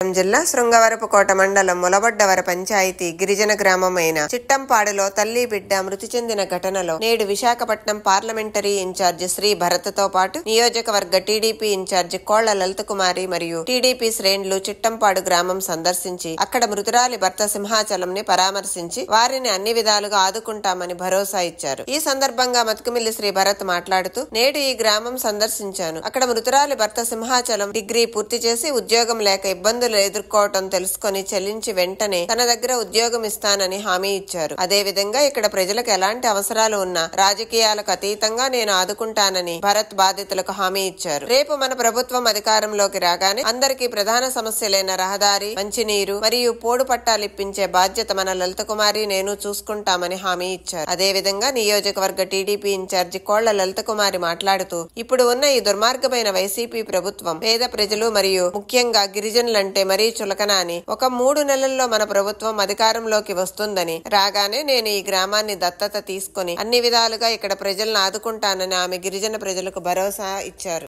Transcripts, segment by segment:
జిల్లా శృంగవరపుకోట మండలం ములబడ్డవర పంచాయతీ గిరిజన గ్రామమైన చిట్టంపాడులో తల్లి బిడ్డ మృతి చెందిన ఘటనలో నేడు విశాఖపట్నం పార్లమెంటరీ ఇన్ఛార్జి శ్రీ భరత్తో పాటు నియోజకవర్గ టీడీపీ ఇన్ఛార్జి కోళ్ల లలితకుమారి మరియు టీడీపీ శ్రేణులు చిట్టంపాడు గ్రామం సందర్శించి అక్కడ మృతురాలి భర్త సింహాచలం ని పరామర్శించి వారిని అన్ని విధాలుగా ఆదుకుంటామని భరోసా ఇచ్చారు. ఈ సందర్భంగా మతుకుమిల్లి శ్రీ భరత్ మాట్లాడుతూ, నేడు ఈ గ్రామం సందర్శించాను. అక్కడ మృతురాలి భర్త సింహాచలం డిగ్రీ పూర్తి చేసి ఉద్యోగం లేక ఇబ్బందులు ఎదుర్కోవటం తెలుసుకొని చెల్లించి వెంటనే తన దగ్గర ఉద్యోగం ఇస్తానని హామీ ఇచ్చారు. అదే విధంగా ఇక్కడ ప్రజలకు ఎలాంటి అవసరాలు ఉన్నా రాజకీయాలకు అతీతంగా నేను ఆదుకుంటానని భరత్ బాధితులకు హామీ ఇచ్చారు. రేపు మన ప్రభుత్వం అధికారంలోకి రాగానే అందరికీ ప్రధాన సమస్యలైన రహదారి, మంచినీరు మరియు పోడు పట్టాలు ఇప్పించే బాధ్యత మన లలితకుమారి నేను చూసుకుంటామని హామీ ఇచ్చారు. అదే విధంగా నియోజకవర్గ టీడీపీ ఇన్ఛార్జి కోళ్ల లలితకుమారి మాట్లాడుతూ, ఇప్పుడు ఉన్న ఈ దుర్మార్గమైన వైసీపీ ప్రభుత్వం పేద ప్రజలు మరియు ముఖ్యంగా గిరిజనులంటే మరీ చులకన అని, ఒక 3 నెలల్లో మన ప్రభుత్వం అధికారంలోకి వస్తుందని, రాగానే నేను ఈ గ్రామాన్ని దత్తత తీసుకుని అన్ని విధాలుగా ఇక్కడ ప్రజలను ఆదుకుంటానని ఆమె గిరిజన ప్రజలకు భరోసా ఇచ్చారు.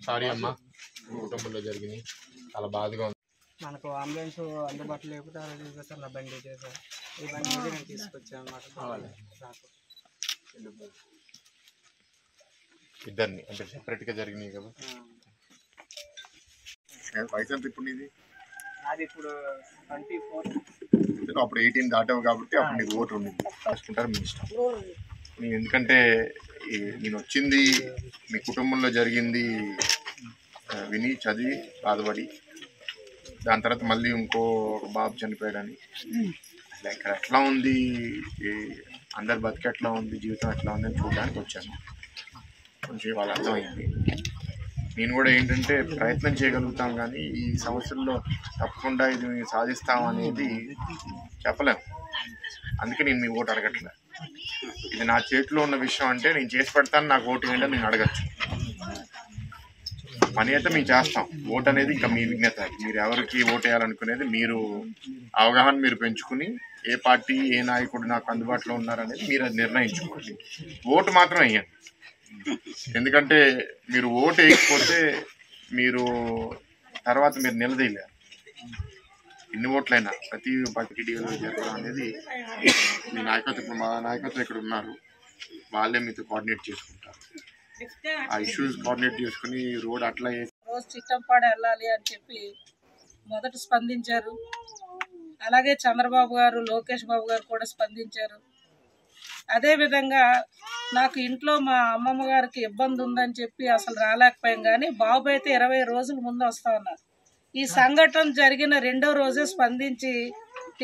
సారీ అమ్మా, కుటుంబంలో జరిగింది చాలా బాధగా ఉంది. మనకు అంబులెన్స్ అందుబాటులో లేకపోతే సార్ నా బండి చేశారు. ఈ బండి మీద నేను తీసుకొచ్చాను అన్నమాట. ఇద్దరిని అంటే సెపరేట్ గా జరిగినాయి కదా. వయసు ఎంత ఇప్పుడు నీది? అది ఇప్పుడు 24. అప్పుడు 18 దాటావు కాబట్టి అప్పుడు నీకు ఓటు ఉండింది. రాసుకుంటారు మీ ఇష్టం. ఎందుకంటే నేను వచ్చింది మీ కుటుంబంలో జరిగింది విని చదివి బాధపడి, దాని తర్వాత మళ్ళీ ఇంకో బాబు చనిపోయాడని, ఇక్కడ ఎట్లా ఉంది, అందరి బతికి ఎట్లా ఉంది, జీవితం ఎట్లా ఉంది అని చూడడానికి వచ్చాను. కొంచెం వాళ్ళు అర్థమైంది. నేను కూడా ఏంటంటే ప్రయత్నం చేయగలుగుతాం, కానీ ఈ సమస్యల్లో తప్పకుండా ఇది సాధిస్తాం అనేది చెప్పలేము. అందుకే నేను మీ ఓటు అడగట్లే. ఇది నా చేతిలో ఉన్న విషయం అంటే నేను చేసి పెడతాను, నాకు ఓటు ఏంటో నేను అడగచ్చు. పని అయితే మేము చేస్తాం. ఓటు అనేది ఇంకా మీ విజ్ఞత. మీరు ఎవరికి ఓటు వేయాలనుకునేది మీరు అవగాహన మీరు పెంచుకుని, ఏ పార్టీ ఏ నాయకుడు నాకు అందుబాటులో ఉన్నారనేది మీరు అది నిర్ణయించుకోండి. ఓటు మాత్రం వేయండి. ఎందుకంటే మీరు ఓటు వేయకపోతే మీరు తర్వాత మీరు నిలదీయలేరు. ఎన్ని ఓట్లైనా ప్రతి టీడీలో జరగడం అనేది మీ నాయకత్వం, ఇప్పుడు మా నాయకత్వం ఇక్కడ ఉన్నారు, వాళ్ళే మీతో కోఆర్డినేట్ చేసుకుంటారు. ఆ ఇష్యూస్ కోఆర్డినేట్ చేసుకుని రోడ్ అట్లా రోజు చిట్టంపాడు వెళ్ళాలి అని చెప్పి మొదట స్పందించారు. అలాగే చంద్రబాబు గారు, లోకేష్ బాబు గారు కూడా స్పందించారు. అదేవిధంగా నాకు ఇంట్లో మా అమ్మమ్మ గారికి ఇబ్బంది ఉందని చెప్పి అసలు రాలేకపోయాం, కానీ బాబు అయితే 20 రోజుల ముందు వస్తా ఉన్నారు. ఈ సంఘటన జరిగిన 2వ రోజే స్పందించి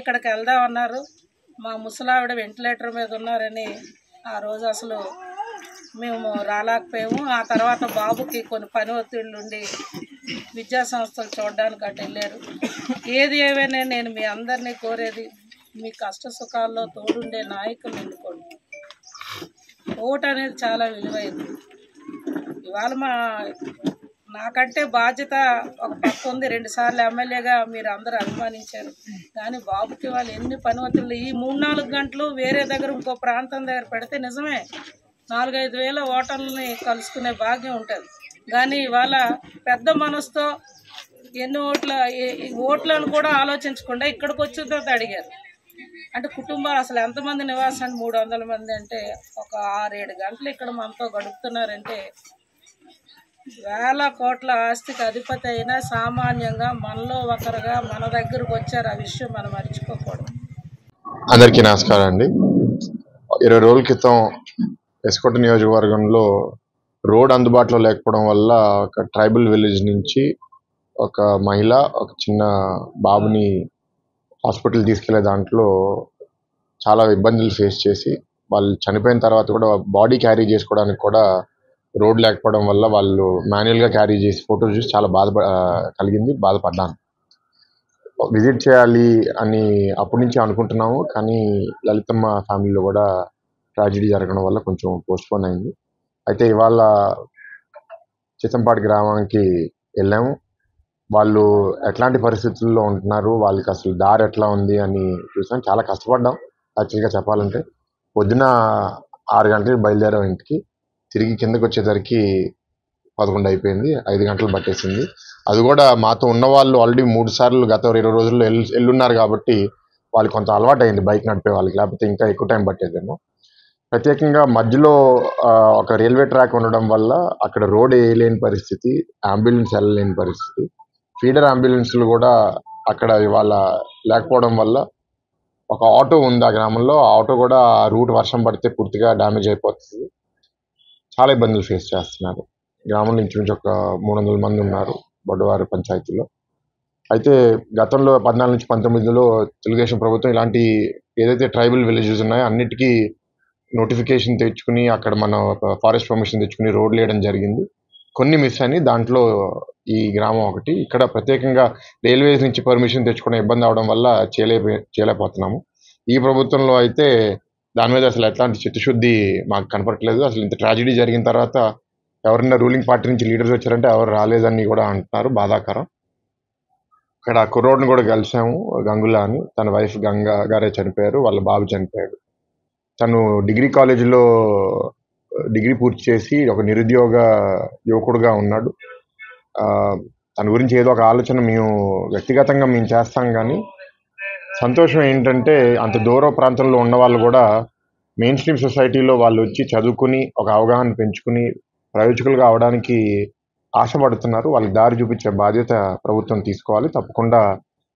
ఇక్కడికి వెళ్దామన్నారు. మా ముసలావిడ వెంటిలేటర్ మీద ఉన్నారని ఆ రోజు అసలు మేము రాలేకపోయాము. ఆ తర్వాత బాబుకి కొన్ని పని ఒత్తిళ్ళు ఉండి విద్యా సంస్థలు చూడడానికి అటు వెళ్ళారు. ఏది ఏమైనా నేను మీ అందరినీ కోరేది, మీ కష్ట సుఖాల్లో తోడుండే నాయకులు ఎన్నుకోండి. ఓటు అనేది చాలా విలువైంది. ఇవాళ నాకంటే బాధ్యత ఒక పక్క ఉంది. 2 సార్లు ఎమ్మెల్యేగా మీరు అందరూ అభిమానించారు, కానీ బాబుకి వాళ్ళు ఎన్ని పని ఒత్తిళ్ళు. ఈ 3-4 గంటలు వేరే దగ్గర ఇంకో ప్రాంతం దగ్గర పెడితే నిజమే 4-5 వేల ఓటర్లని కలుసుకునే భాగ్యం ఉంటుంది. కానీ ఇవాళ పెద్ద మనసుతో ఎన్ని ఓట్లను కూడా ఆలోచించకుండా ఇక్కడికి వచ్చిన తర్వాత అడిగారు. అంటే కుటుంబాలు అసలు ఎంతమంది నివాసాన్ని 300 మంది అంటే ఒక 6-7 గంటలు ఇక్కడ మనతో గడుపుతున్నారంటే, వేల కోట్ల ఆస్తికి అధిపతి అయినా సామాన్యంగా మనలో ఒకరుగా మన దగ్గరకు వచ్చారు. ఆ విషయం మనం మర్చిపోకూడదు. అందరికీ నమస్కారం అండి. 20 రోజుల క్రితం ఎస్కోట నియోజకవర్గంలో రోడ్ అందుబాటులో లేకపోవడం వల్ల ఒక ట్రైబల్ విలేజ్ నుంచి ఒక మహిళ ఒక చిన్న బాబుని హాస్పిటల్ తీసుకెళ్లే దాంట్లో చాలా ఇబ్బందులు ఫేస్ చేసి, వాళ్ళు చనిపోయిన తర్వాత కూడా బాడీ క్యారీ చేసుకోవడానికి కూడా రోడ్ లేకపోవడం వల్ల వాళ్ళు మాన్యువల్గా క్యారీ చేసి ఫోటోలు చూసి చాలా బాధపడ్డాను. విజిట్ చేయాలి అని అప్పటి నుంచి అనుకుంటున్నాము, కానీ లలితమ్మ ఫ్యామిలీలో కూడా ట్రాజడీ జరగడం వల్ల కొంచెం పోస్ట్పోన్ అయింది. అయితే ఇవాళ చిత్తంపాడు గ్రామానికి వెళ్ళాము. వాళ్ళు ఎట్లాంటి పరిస్థితుల్లో ఉంటున్నారు, వాళ్ళకి అసలు దారి ఎట్లా ఉంది అని చూసాం. చాలా కష్టపడ్డాం యాక్చువల్గా చెప్పాలంటే. పొద్దున 6 గంటలకు బయలుదేరాం ఇంటికి, తిరిగి కిందకు వచ్చేసరికి 11 అయిపోయింది. 5 గంటలు పట్టేసింది. అది కూడా మాతో ఉన్న వాళ్ళు ఆల్రెడీ 3 సార్లు గత 20 రోజుల్లో వెళ్ళున్నారు కాబట్టి వాళ్ళకి కొంత అలవాటు అయింది బైక్ నడిపే వాళ్ళకి, లేకపోతే ఇంకా ఎక్కువ టైం పట్టేదేమో. ప్రత్యేకంగా మధ్యలో ఒక రైల్వే ట్రాక్ ఉండడం వల్ల అక్కడ రోడ్ వేయలేని పరిస్థితి, అంబులెన్స్ వెళ్ళలేని పరిస్థితి. ఫీడర్ అంబులెన్స్లు కూడా అక్కడ ఇవాళ లేకపోవడం వల్ల ఒక ఆటో ఉంది ఆ గ్రామంలో, ఆ ఆటో కూడా రూట్ వర్షం పడితే పూర్తిగా డ్యామేజ్ అయిపోతుంది. చాలా ఇబ్బందులు ఫేస్ చేస్తున్నారు. గ్రామంలో ఇంచుమించు ఒక 300 మంది ఉన్నారు బొడ్డవారి పంచాయతీలో. అయితే గతంలో 14 నుంచి 19లో తెలుగుదేశం ప్రభుత్వం ఇలాంటి ఏదైతే ట్రైబల్ విలేజెస్ ఉన్నాయో అన్నిటికీ నోటిఫికేషన్ తెచ్చుకుని అక్కడ మన ఫారెస్ట్ పర్మిషన్ తెచ్చుకుని రోడ్లు వేయడం జరిగింది. కొన్ని మిస్ అని దాంట్లో ఈ గ్రామం ఒకటి. ఇక్కడ ప్రత్యేకంగా రైల్వేస్ నుంచి పర్మిషన్ తెచ్చుకునే ఇబ్బంది అవడం వల్ల చేయలేకపోతున్నాము. ఈ ప్రభుత్వంలో అయితే దాని మీద అసలు ఎట్లాంటి చిత్తశుద్ధి మాకు కనపడట్లేదు. అసలు ఇంత ట్రాజడీ జరిగిన తర్వాత ఎవరైనా రూలింగ్ పార్టీ నుంచి లీడర్స్ వచ్చారంటే ఎవరు రాలేదని కూడా అంటున్నారు, బాధాకరం. ఇక్కడ కుర్రోడ్ని కూడా కలిసాము, గంగుల అని. తన వైఫ్ గంగా గారే చనిపోయారు, వాళ్ళ బాబు చనిపోయాడు. తను డిగ్రీ కాలేజీలో డిగ్రీ పూర్తి చేసి ఒక నిరుద్యోగ యువకుడుగా ఉన్నాడు. తన గురించి ఏదో ఒక ఆలోచన వ్యక్తిగతంగా మేము చేస్తాం. కానీ సంతోషం ఏంటంటే అంత దూర ప్రాంతంలో ఉన్న వాళ్ళు కూడా మెయిన్ స్ట్రీమ్ సొసైటీలో వాళ్ళు వచ్చి చదువుకుని ఒక అవగాహన పెంచుకుని ప్రయోజకులుగా అవడానికి ఆశపడుతున్నారు. వాళ్ళకి దారి చూపించే బాధ్యత ప్రభుత్వం తీసుకోవాలి. తప్పకుండా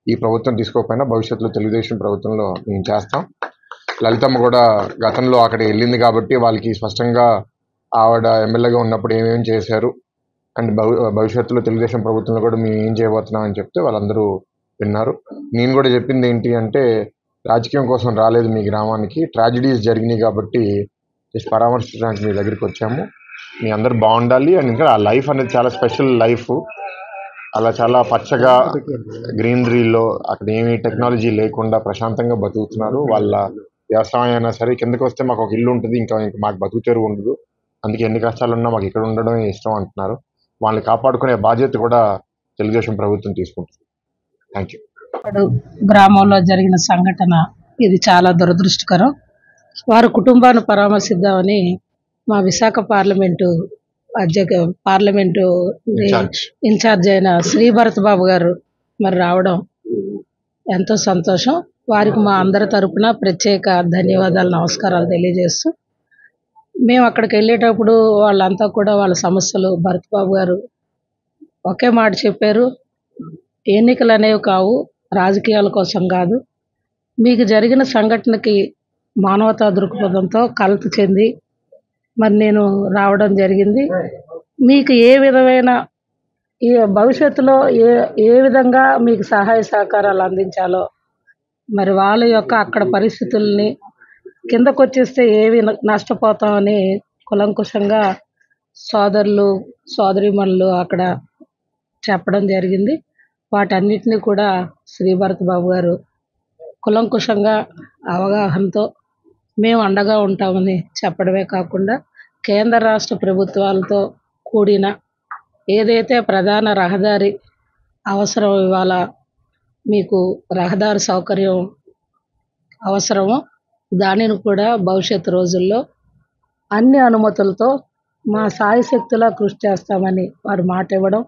ఈ ప్రభుత్వం తీసుకోకపోయినా భవిష్యత్తులో తెలుగుదేశం ప్రభుత్వంలో మేము చేస్తాం. లలితమ్మ కూడా గతంలో అక్కడ వెళ్ళింది కాబట్టి వాళ్ళకి స్పష్టంగా ఆవిడ ఎమ్మెల్యేగా ఉన్నప్పుడు ఏమేమి చేశారు అండ్ భవిష్యత్తులో తెలుగుదేశం ప్రభుత్వంలో కూడా మేము ఏం చేయబోతున్నాం అని చెప్తే వాళ్ళందరూ విన్నారు. నేను కూడా చెప్పింది ఏంటి అంటే, రాజకీయం కోసం రాలేదు మీ గ్రామానికి, ట్రాజడీస్ జరిగినాయి కాబట్టి జస్ట్ పరామర్శించడానికి మీ దగ్గరికి వచ్చాము. మీ అందరు బాగుండాలి. అండ్ ఇంకా ఆ లైఫ్ అనేది చాలా స్పెషల్ లైఫ్. అలా చాలా పచ్చగా గ్రీనరీలో అక్కడ ఏమీ టెక్నాలజీ లేకుండా ప్రశాంతంగా బతుకుతున్నారు. వాళ్ళ వ్యవసాయం అయినా సరే కిందకి వస్తే మాకు ఒక ఇల్లు ఉంటుంది, ఇంకా మాకు బతుకు తెరువు ఉండదు, అందుకే ఎన్ని కష్టాలున్నా మాకు ఇక్కడ ఉండడమే ఇష్టం అంటున్నారు. వాళ్ళని కాపాడుకునే బాధ్యత కూడా తెలుగుదేశం ప్రభుత్వం తీసుకుంటుంది. Thank you. గ్రామంలో జరిగిన సంఘటన ఇది చాలా దురదృష్టకరం. వారి కుటుంబాన్ని పరామర్శిద్దామని మా విశాఖ పార్లమెంటు ఇన్ఛార్జ్ అయిన శ్రీ భరత్ బాబు గారు మరి రావడం ఎంతో సంతోషం. వారికి మా అందరి తరపున ప్రత్యేక ధన్యవాదాలు, నమస్కారాలు తెలియజేస్తూ, మేము అక్కడికి వెళ్ళేటప్పుడు వాళ్ళంతా కూడా వాళ్ళ సమస్యలు భరత్ బాబు గారు ఒకే మాట చెప్పారు, ఎన్నికలు అనేవి కావు, రాజకీయాల కోసం కాదు. మీకు జరిగిన సంఘటనకి మానవతా దృక్పథంతో కలత చెంది మరి నేను రావడం జరిగింది. మీకు ఏ విధమైన ఈ భవిష్యత్తులో ఏ విధంగా మీకు సహాయ సహకారాలు అందించాలో, మరి వాళ్ళ యొక్క అక్కడ పరిస్థితుల్ని కిందకు వచ్చేస్తే ఏవి నష్టపోతామని కులంకుశంగా సోదరులు సోదరీమణులు అక్కడ చెప్పడం జరిగింది. వాటన్నిటిని కూడా శ్రీ భరత్ బాబు గారు కులంకుశంగా అవగాహనతో మేము అండగా ఉంటామని చెప్పడమే కాకుండా కేంద్ర రాష్ట్ర ప్రభుత్వాలతో కూడిన ఏదైతే ప్రధాన రహదారి అవసరం, ఇవాళ మీకు రహదారి సౌకర్యం అవసరమో దానిని కూడా భవిష్యత్తు రోజుల్లో అన్ని అనుమతులతో మా సాయశక్తులా కృషి చేస్తామని వారు మాట ఇవ్వడం,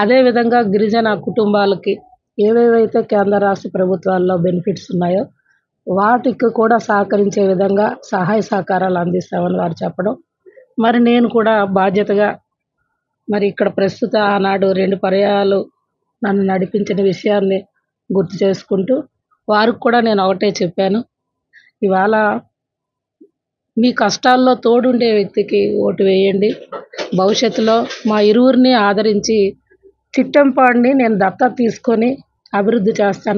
అదేవిధంగా గిరిజన కుటుంబాలకి ఏవేవైతే కేంద్ర రాష్ట్ర ప్రభుత్వాల్లో బెనిఫిట్స్ ఉన్నాయో వాటికి కూడా సహకరించే విధంగా సహాయ సహకారాలు అందిస్తామని వారు చెప్పడం, మరి నేను కూడా బాధ్యతగా మరి ఇక్కడ ప్రస్తుత ఆనాడు 2 పర్యాయాలు నన్ను నడిపించిన విషయాన్ని గుర్తు చేసుకుంటూ వారికి కూడా నేను ఒకటే చెప్పాను, ఇవాళ మీ కష్టాల్లో తోడుండే వ్యక్తికి ఓటు వేయండి. భవిష్యత్తులో మా ఇరువురిని ఆదరించి చిట్టంపాడిని నేను దత్తత తీసుకొని అభివృద్ధి చేస్తాను.